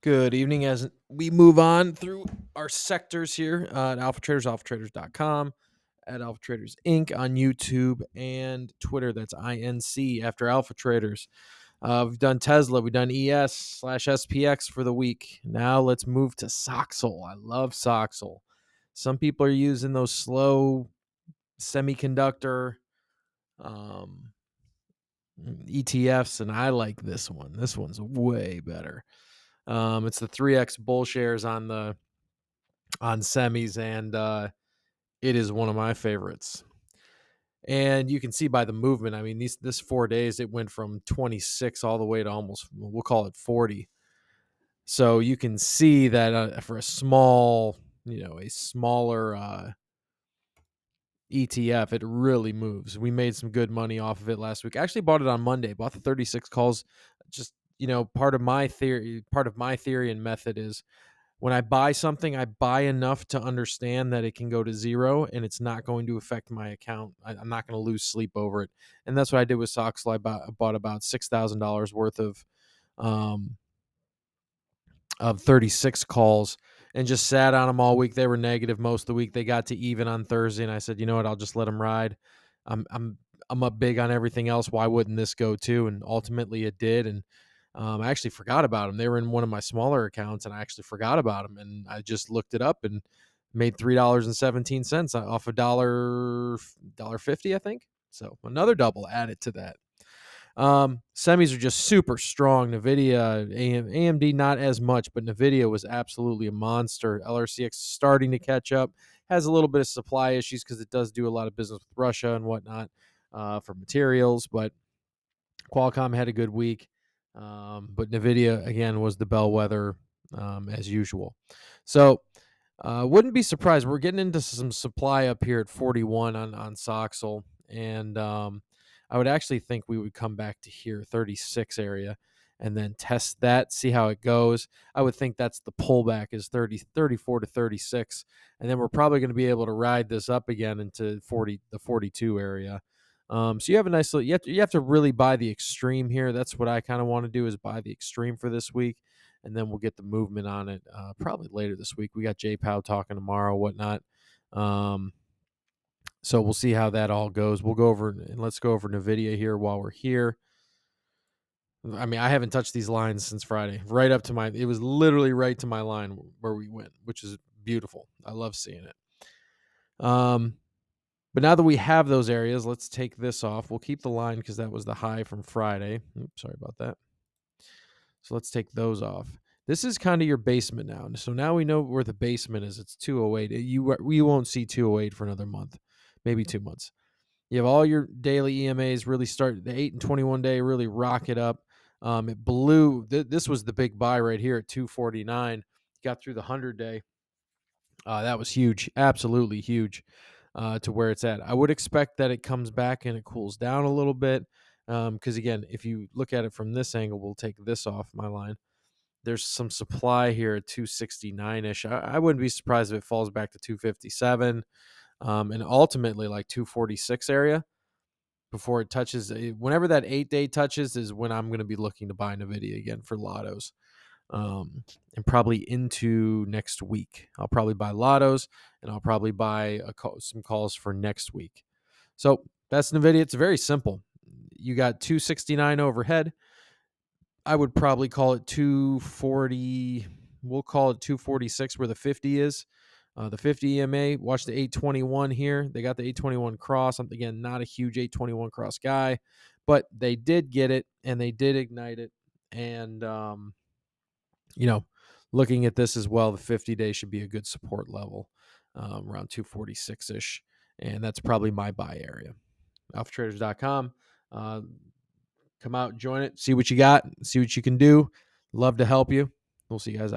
Good evening. As we move on through our sectors here at Alpha Traders, alphatraders.com, at Alpha Traders Inc. on YouTube and Twitter. That's INC after Alpha Traders. We've done Tesla, we've done ES/SPX for the week. Now let's move to Soxel. I love Soxel. Some people are using those slow semiconductor um, ETFs, and I like this one. This one's way better. It's the 3x bull shares on semis, and it is one of my favorites. And you can see by the movement. I mean, this 4 days it went from 26 all the way to almost, we'll call it 40. So you can see that for a smaller ETF, it really moves. We made some good money off of it last week. I actually bought it on Monday. Bought the 36 calls. Just part of my theory and method is when I buy something, I buy enough to understand that it can go to zero and it's not going to affect my account. I'm not going to lose sleep over it. And that's what I did with Soxel. I bought about $6,000 worth um, of 36 calls and just sat on them all week. They were negative most of the week. They got to even on Thursday, and I said, you know what? I'll just let them ride. I'm up big on everything else. Why wouldn't this go too? And ultimately, it did. And I actually forgot about them. They were in one of my smaller accounts, and I actually forgot about them. And I just looked it up and made $3.17 off a $1.50, I think. So another double added to that. Semis are just super strong. NVIDIA, AMD not as much, but NVIDIA was absolutely a monster. LRCX starting to catch up. Has a little bit of supply issues because it does do a lot of business with Russia and whatnot for materials, but Qualcomm had a good week. But NVIDIA, again, was the bellwether as usual. So wouldn't be surprised. We're getting into some supply up here at 41 on Soxel, and I would actually think we would come back to here, 36 area, and then test that, see how it goes. I would think that's the pullback is 34 to 36, and then we're probably going to be able to ride this up again into the 42 area. So you have a nice little. You have to really buy the extreme here. That's what I kind of want to do is buy the extreme for this week, and then we'll get the movement on it probably later this week. We got Jay Powell talking tomorrow, whatnot. So we'll see how that all goes. We'll go over and let's go over NVIDIA here while we're here. I mean, I haven't touched these lines since Friday. Right up to it was literally right to my line where we went, which is beautiful. I love seeing it. But now that we have those areas, let's take this off. We'll keep the line because that was the high from Friday. Oops, sorry about that. So let's take those off. This is kind of your basement now. So now we know where the basement is. It's 208. We won't see 208 for another month, maybe 2 months. You have all your daily EMAs really start the 8 and 21 day really rock it up. It blew. This was the big buy right here at 249. Got through the 100-day. That was huge, absolutely huge to where it's at. I would expect that it comes back and it cools down a little bit. Because again, if you look at it from this angle, we'll take this off my line. There's some supply here at 269-ish. I wouldn't be surprised if it falls back to 257 and ultimately like 246 area before it touches. Whenever that 8-day touches is when I'm going to be looking to buy NVIDIA again for lottos. And probably into next week. I'll probably buy lottos and I'll probably buy some calls for next week. So that's NVIDIA. It's very simple. You got 269 overhead. I would probably call it 240. We'll call it 246 where the 50 is. The 50 EMA, watch the 821 here. They got the 821 cross. I'm, again, not a huge 821 cross guy, but they did get it and they did ignite it. And, looking at this as well, the 50-day should be a good support level around 246-ish. And that's probably my buy area. AlphaTraders.com. Come out, join it, see what you got, see what you can do. Love to help you. We'll see you guys out.